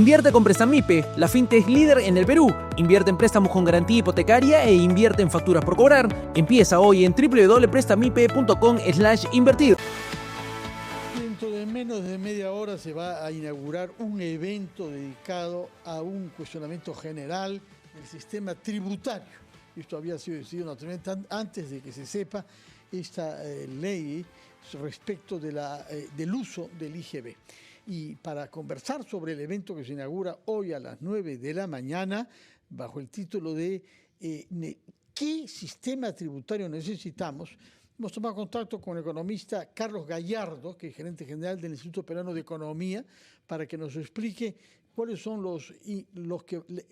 Invierte con Prestamipe, la fintech líder en el Perú. Invierte en préstamos con garantía hipotecaria e invierte en facturas por cobrar. Empieza hoy en www.prestamipe.com/invertir. Dentro de menos de media hora se va a inaugurar un evento dedicado a un cuestionamiento general del sistema tributario. Esto había sido decidido naturalmente antes de que se sepa esta ley respecto del uso del IGB. Y para conversar sobre el evento que se inaugura hoy a las 9 de la mañana, bajo el título de ¿qué sistema tributario necesitamos?, hemos tomado contacto con el economista Carlos Gallardo, que es gerente general del Instituto Peruano de Economía, para que nos explique cuáles son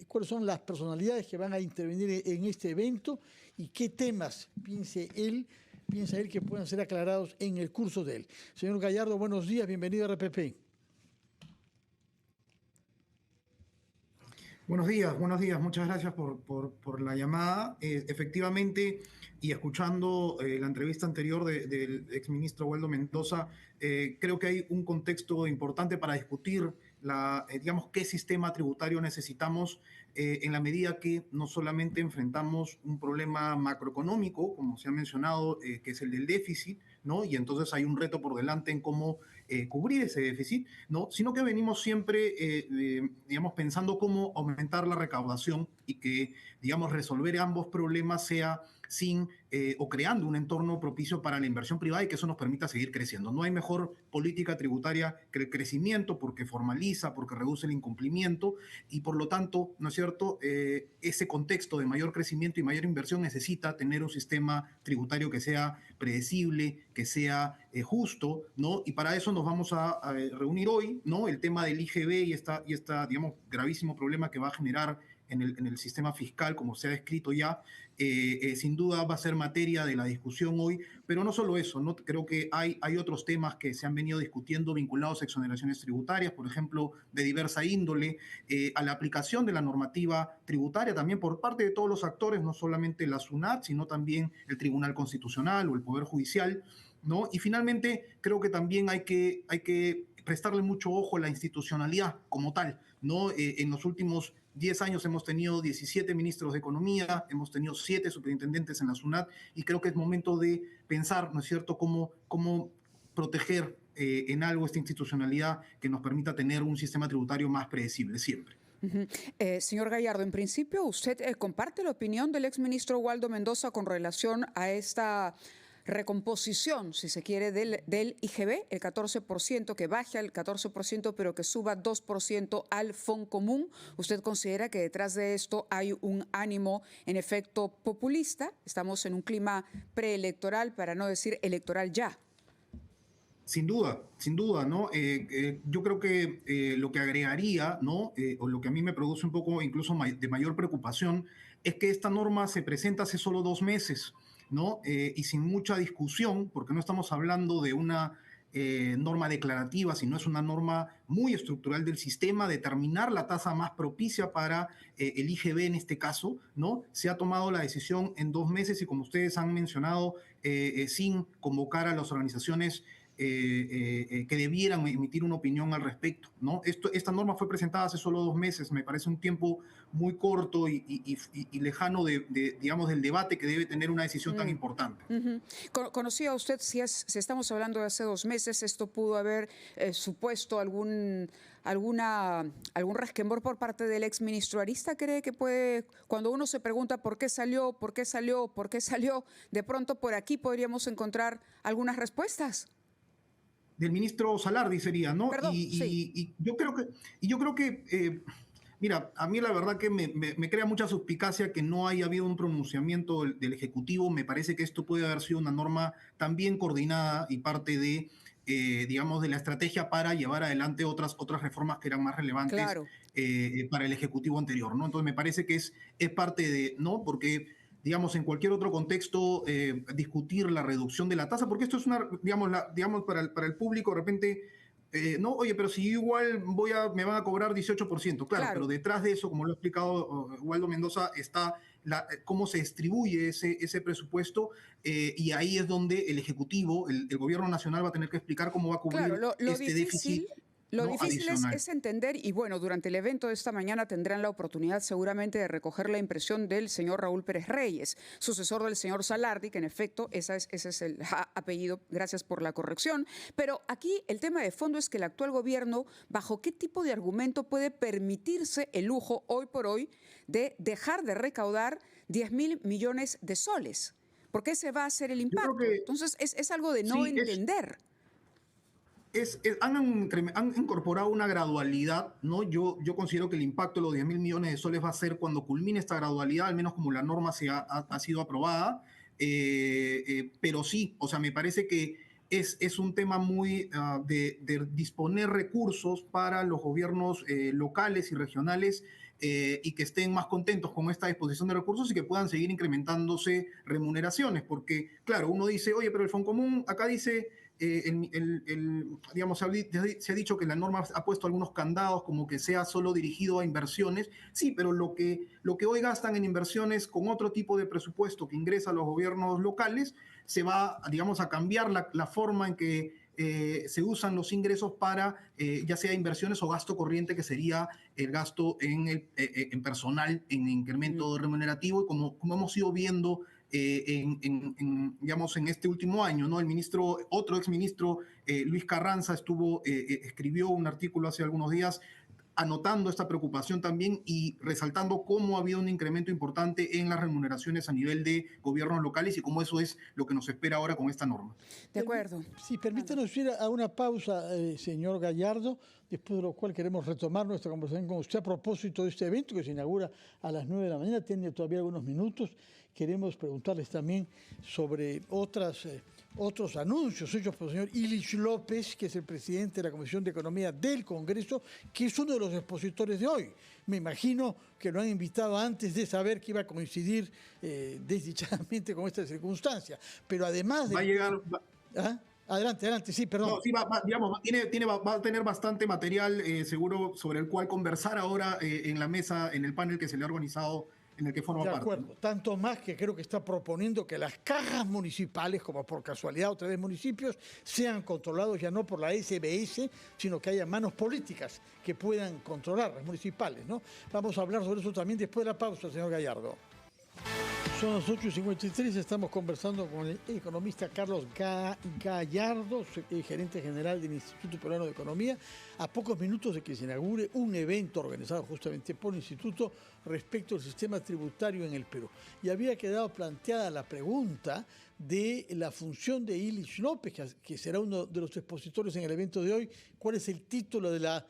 cuáles son las personalidades que van a intervenir en este evento y qué temas piensa él que puedan ser aclarados en el curso de él. Señor Gallardo, buenos días, bienvenido a RPP. Buenos días, muchas gracias por la llamada. Efectivamente, y escuchando la entrevista anterior del exministro Waldo Mendoza, creo que hay un contexto importante para discutir digamos, qué sistema tributario necesitamos en la medida que no solamente enfrentamos un problema macroeconómico, como se ha mencionado, que es el del déficit, ¿no? Y entonces hay un reto por delante en cómo cubrir ese déficit, ¿no? Sino que venimos siempre, digamos, pensando cómo aumentar la recaudación y que, digamos, resolver ambos problemas sea sin o creando un entorno propicio para la inversión privada y que eso nos permita seguir creciendo. No hay mejor política tributaria que el crecimiento porque formaliza, porque reduce el incumplimiento y por lo tanto, ¿no es cierto?, ese contexto de mayor crecimiento y mayor inversión necesita tener un sistema tributario que sea predecible, que sea justo, ¿no? Y para eso nos vamos a reunir hoy, ¿no? El tema del IGB y esta digamos, gravísimo problema que va a generar en el sistema fiscal, como se ha descrito ya, sin duda va a ser materia de la discusión hoy, pero no solo eso, ¿no? Creo que hay otros temas que se han venido discutiendo vinculados a exoneraciones tributarias, por ejemplo, de diversa índole, a la aplicación de la normativa tributaria también por parte de todos los actores, no solamente la SUNAT, sino también el Tribunal Constitucional o el Poder Judicial, ¿no? Y finalmente, creo que también hay que prestarle mucho ojo a la institucionalidad como tal, ¿no? En los últimos 10 años hemos tenido 17 ministros de Economía, hemos tenido 7 superintendentes en la SUNAT y creo que es momento de pensar, ¿no es cierto?, cómo proteger en algo esta institucionalidad que nos permita tener un sistema tributario más predecible siempre. Señor Gallardo, en principio, ¿usted comparte la opinión del exministro Waldo Mendoza con relación a esta recomposición, si se quiere, del IGB, el 14%, que baje al 14%, pero que suba 2% al Fondo Común? ¿Usted considera que detrás de esto hay un ánimo, en efecto, populista? Estamos en un clima preelectoral, para no decir electoral ya. Sin duda, ¿no? Yo creo que lo que agregaría, ¿no? O lo que a mí me produce un poco incluso de mayor preocupación, es que esta norma se presenta hace solo 2 meses, ¿no? Y sin mucha discusión, porque no estamos hablando de una norma declarativa, sino es una norma muy estructural del sistema, determinar la tasa más propicia para el IGB en este caso, ¿no? Se ha tomado la decisión en 2 meses y como ustedes han mencionado, sin convocar a las organizaciones que debieran emitir una opinión al respecto, ¿no? Esta norma fue presentada hace solo 2 meses, me parece un tiempo muy corto y lejano digamos, del debate que debe tener una decisión tan importante. ¿Conocía usted, si estamos hablando de hace 2 meses, esto pudo haber supuesto algún resquemor por parte del exministro Arista? ¿Cree que puede, cuando uno se pregunta por qué salió, de pronto por aquí podríamos encontrar algunas respuestas? Del ministro Salardi sería, ¿no? Perdón, y yo creo que mira, a mí la verdad que me crea mucha suspicacia que no haya habido un pronunciamiento del Ejecutivo. Me parece que esto puede haber sido una norma también coordinada y parte de, digamos, de la estrategia para llevar adelante otras reformas que eran más relevantes, claro, para el Ejecutivo anterior, ¿no? Entonces me parece que es parte de, ¿no? Porque digamos, en cualquier otro contexto, discutir la reducción de la tasa, porque esto es digamos para el público, de repente, no, oye, pero si igual me van a cobrar 18%, claro, pero detrás de eso, como lo ha explicado Waldo Mendoza, está cómo se distribuye ese presupuesto, y ahí es donde el Ejecutivo, el Gobierno Nacional va a tener que explicar cómo va a cubrir claro, este déficit. Lo ¿no? difícil adicional. es entender, y bueno, durante el evento de esta mañana tendrán la oportunidad seguramente de recoger la impresión del señor Raúl Pérez Reyes, sucesor del señor Salardi, que en efecto ese es el apellido, gracias por la corrección. Pero aquí el tema de fondo es que el actual gobierno, ¿bajo qué tipo de argumento puede permitirse el lujo hoy por hoy de dejar de recaudar 10.000 millones de soles? ¿Por qué se va a hacer el Yo creo impacto? que Entonces es algo de no sí, entender. han incorporado una gradualidad, ¿no? Yo considero que el impacto de los 10.000 millones de soles va a ser cuando culmine esta gradualidad, al menos como la norma ha sido aprobada. Pero sí, o sea, me parece que es un tema muy de disponer recursos para los gobiernos locales y regionales y que estén más contentos con esta disposición de recursos y que puedan seguir incrementándose remuneraciones, porque claro, uno dice, oye, pero el Fondo Común acá dice digamos, se ha dicho que la norma ha puesto algunos candados como que sea solo dirigido a inversiones. Sí, pero lo que hoy gastan en inversiones con otro tipo de presupuesto que ingresa a los gobiernos locales, se va, digamos, a cambiar la forma en que se usan los ingresos para ya sea inversiones o gasto corriente, que sería el gasto en personal, en incremento remunerativo, y como hemos ido viendo digamos, en este último año, ¿no? Otro exministro, Luis Carranza, escribió un artículo hace algunos días anotando esta preocupación también y resaltando cómo ha habido un incremento importante en las remuneraciones a nivel de gobiernos locales y cómo eso es lo que nos espera ahora con esta norma. De acuerdo. Sí, permítanos ir a una pausa, señor Gallardo, después de lo cual queremos retomar nuestra conversación con usted a propósito de este evento que se inaugura a las 9 de la mañana. Tiene todavía algunos minutos. Queremos preguntarles también sobre otros anuncios hechos por el señor Ilich López, que es el presidente de la Comisión de Economía del Congreso, que es uno de los expositores de hoy. Me imagino que lo han invitado antes de saber que iba a coincidir desdichadamente con esta circunstancia. Pero además de... Va a llegar... ¿Ah? Adelante, sí, perdón. No, sí, digamos, va a tener bastante material seguro sobre el cual conversar ahora en la mesa, en el panel que se le ha organizado, en el que forma parte. De acuerdo, ¿no? Tanto más que creo que está proponiendo que las cajas municipales, como por casualidad otra vez municipios, sean controlados ya no por la SBS, sino que haya manos políticas que puedan controlar las municipales, ¿no? Vamos a hablar sobre eso también después de la pausa, señor Gallardo. Son las 8:53, estamos conversando con el economista Carlos Gallardo, gerente general del Instituto Peruano de Economía, a pocos minutos de que se inaugure un evento organizado justamente por el Instituto respecto al sistema tributario en el Perú. Y había quedado planteada la pregunta de la función de Ilich López, que será uno de los expositores en el evento de hoy. ¿Cuál es el título de la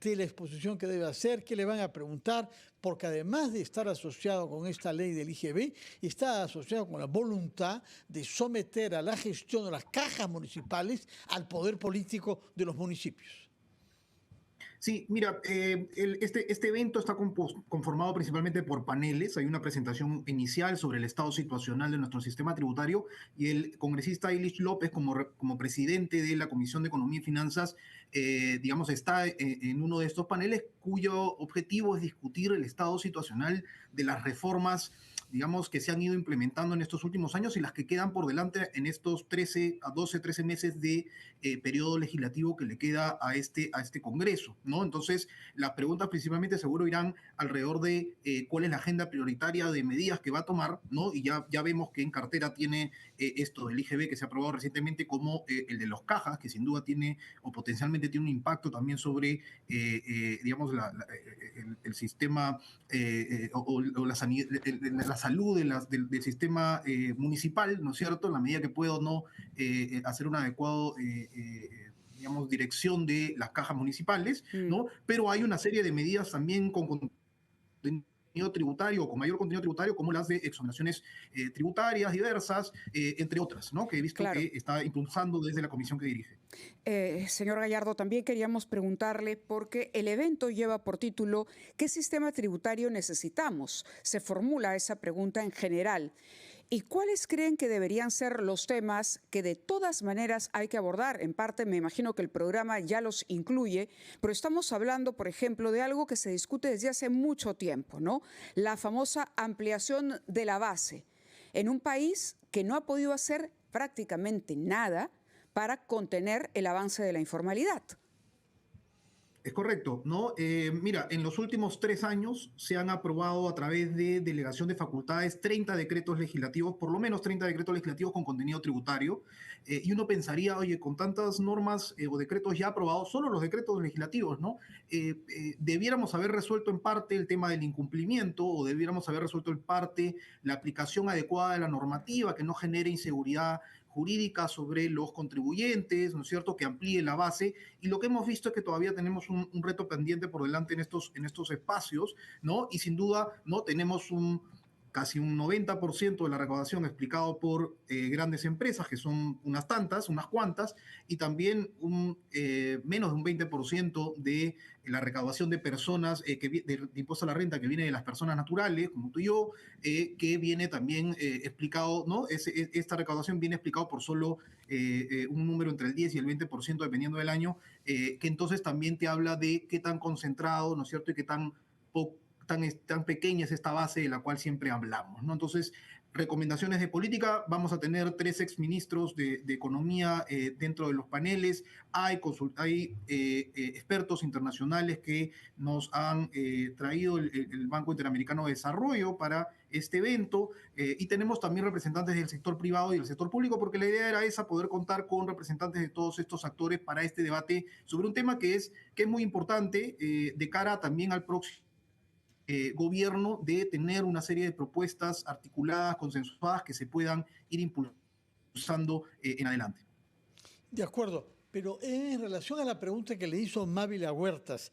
exposición que debe hacer? ¿Qué le van a preguntar? Porque además de estar asociado con esta ley del IGB, está asociado con la voluntad de someter a la gestión de las cajas municipales al poder político de los municipios. Sí, mira, este evento está conformado principalmente por paneles. Hay una presentación inicial sobre el estado situacional de nuestro sistema tributario y el congresista Ilich López, como presidente de la Comisión de Economía y Finanzas, digamos, está en uno de estos paneles cuyo objetivo es discutir el estado situacional de las reformas, digamos, que se han ido implementando en estos últimos años y las que quedan por delante en estos 13 meses de periodo legislativo que le queda a este Congreso, ¿no? Entonces, las preguntas principalmente seguro irán alrededor de cuál es la agenda prioritaria de medidas que va a tomar, ¿no? Y ya vemos que en cartera tiene esto del IGB que se ha aprobado recientemente, como el de los cajas, que sin duda tiene o potencialmente tiene un impacto también sobre, digamos, el sistema o la salud del sistema municipal, ¿no es cierto? En la medida que pueda o no hacer un adecuado digamos, dirección de las cajas municipales, ¿no? Pero hay una serie de medidas también con contenido tributario, con mayor contenido tributario, como las de exoneraciones tributarias diversas, entre otras, ¿no? Que he visto que está impulsando desde la comisión que dirige. Señor Gallardo, también queríamos preguntarle, porque el evento lleva por título ¿qué sistema tributario necesitamos? Se formula esa pregunta en general. ¿Y cuáles creen que deberían ser los temas que de todas maneras hay que abordar? En parte me imagino que el programa ya los incluye, pero estamos hablando, por ejemplo, de algo que se discute desde hace mucho tiempo, ¿no? La famosa ampliación de la base en un país que no ha podido hacer prácticamente nada para contener el avance de la informalidad. Es correcto, ¿no? Mira, en los últimos 3 años se han aprobado a través de delegación de facultades 30 decretos legislativos, por lo menos 30 decretos legislativos con contenido tributario. Y uno pensaría, oye, con tantas normas o decretos ya aprobados, solo los decretos legislativos, ¿no? Debiéramos haber resuelto en parte el tema del incumplimiento o debiéramos haber resuelto en parte la aplicación adecuada de la normativa que no genere inseguridad jurídica sobre los contribuyentes, ¿no es cierto?, que amplíe la base. Y lo que hemos visto es que todavía tenemos un reto pendiente por delante en estos espacios, ¿no? Y sin duda, ¿no? Tenemos casi un 90% de la recaudación explicado por grandes empresas, que son unas tantas, unas cuantas, y también menos de un 20% de la recaudación de personas, de impuesto a la renta que viene de las personas naturales, como tú y yo, que viene también explicado, ¿no? Esta recaudación viene explicado por solo un número entre el 10 y el 20%, dependiendo del año, que entonces también te habla de qué tan concentrado, ¿no es cierto?, y qué tan tan pequeña es esta base de la cual siempre hablamos, ¿no? Entonces, recomendaciones de política, vamos a tener 3 exministros de Economía dentro de los paneles, hay expertos internacionales que nos han traído el Banco Interamericano de Desarrollo para este evento, y tenemos también representantes del sector privado y del sector público, porque la idea era esa, poder contar con representantes de todos estos actores para este debate sobre un tema que es muy importante de cara también al próximo gobierno, de tener una serie de propuestas articuladas, consensuadas, que se puedan ir impulsando en adelante. De acuerdo, pero en relación a la pregunta que le hizo Mávila Huertas,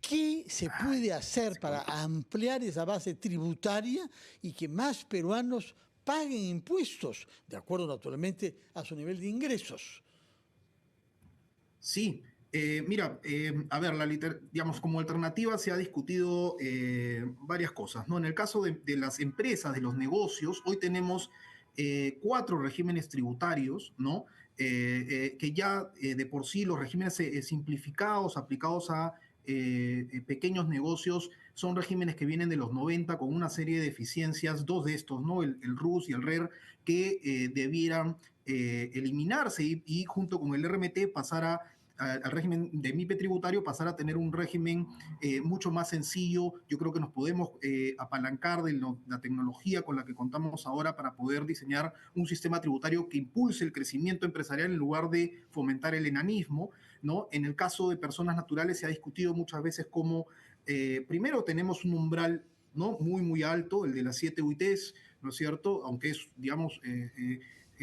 ¿qué se puede hacer para ampliar esa base tributaria y que más peruanos paguen impuestos, de acuerdo naturalmente a su nivel de ingresos? Sí. Mira, a ver, digamos, como alternativa se ha discutido varias cosas, ¿no? En el caso de las empresas, de los negocios, hoy tenemos 4 regímenes tributarios, ¿no? Que ya de por sí los regímenes simplificados, aplicados a pequeños negocios, son regímenes que vienen de los 90 con una serie de deficiencias, 2 de estos, ¿no? El RUS y el RER, que debieran eliminarse y junto con el RMT pasar al régimen de MIPE tributario, pasar a tener un régimen mucho más sencillo. Yo creo que nos podemos apalancar de la tecnología con la que contamos ahora para poder diseñar un sistema tributario que impulse el crecimiento empresarial en lugar de fomentar el enanismo, ¿no? En el caso de personas naturales se ha discutido muchas veces cómo primero tenemos un umbral, ¿no?, muy, muy alto, el de las 7 UITs, ¿no es cierto? Aunque es, digamos,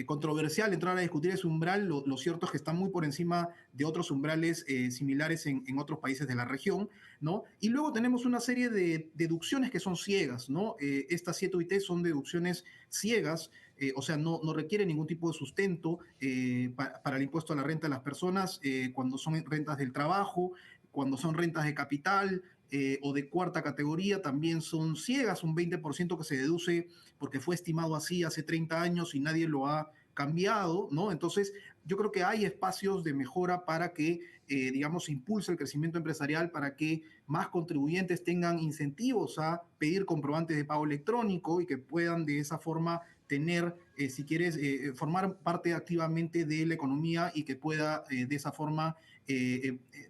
controversial entrar a discutir ese umbral, lo cierto es que está muy por encima de otros umbrales similares en otros países de la región, ¿no? Y luego tenemos una serie de deducciones que son ciegas, ¿no? Estas 7 UIT son deducciones ciegas, o sea, no requiere ningún tipo de sustento para el impuesto a la renta de las personas cuando son rentas del trabajo, cuando son rentas de capital, o de cuarta categoría, también son ciegas, un 20% que se deduce porque fue estimado así hace 30 años y nadie lo ha cambiado, ¿no? Entonces, yo creo que hay espacios de mejora para que, digamos, impulse el crecimiento empresarial, para que más contribuyentes tengan incentivos a pedir comprobantes de pago electrónico y que puedan de esa forma tener, si quieres, formar parte activamente de la economía y que pueda de esa forma,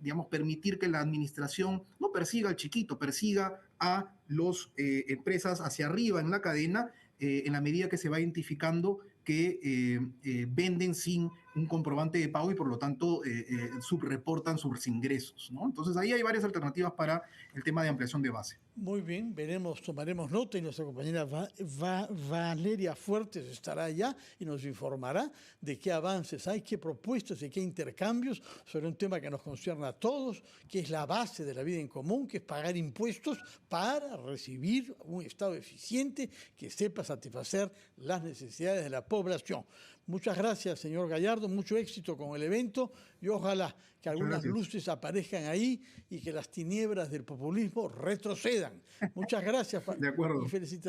digamos, permitir que la administración no persiga al chiquito, persiga a las empresas hacia arriba en la cadena, en la medida que se va identificando que venden sin un comprobante de pago y por lo tanto subreportan sus ingresos, ¿no? Entonces ahí hay varias alternativas para el tema de ampliación de base. Muy bien, veremos, tomaremos nota y nuestra compañera Valeria Fuertes estará allá y nos informará de qué avances hay, qué propuestas y qué intercambios sobre un tema que nos concierne a todos, que es la base de la vida en común, que es pagar impuestos para recibir un Estado eficiente que sepa satisfacer las necesidades de la población. Muchas gracias, señor Gallardo, mucho éxito con el evento y ojalá que algunas luces aparezcan ahí y que las tinieblas del populismo retrocedan. Muchas gracias De acuerdo. y felicitaciones.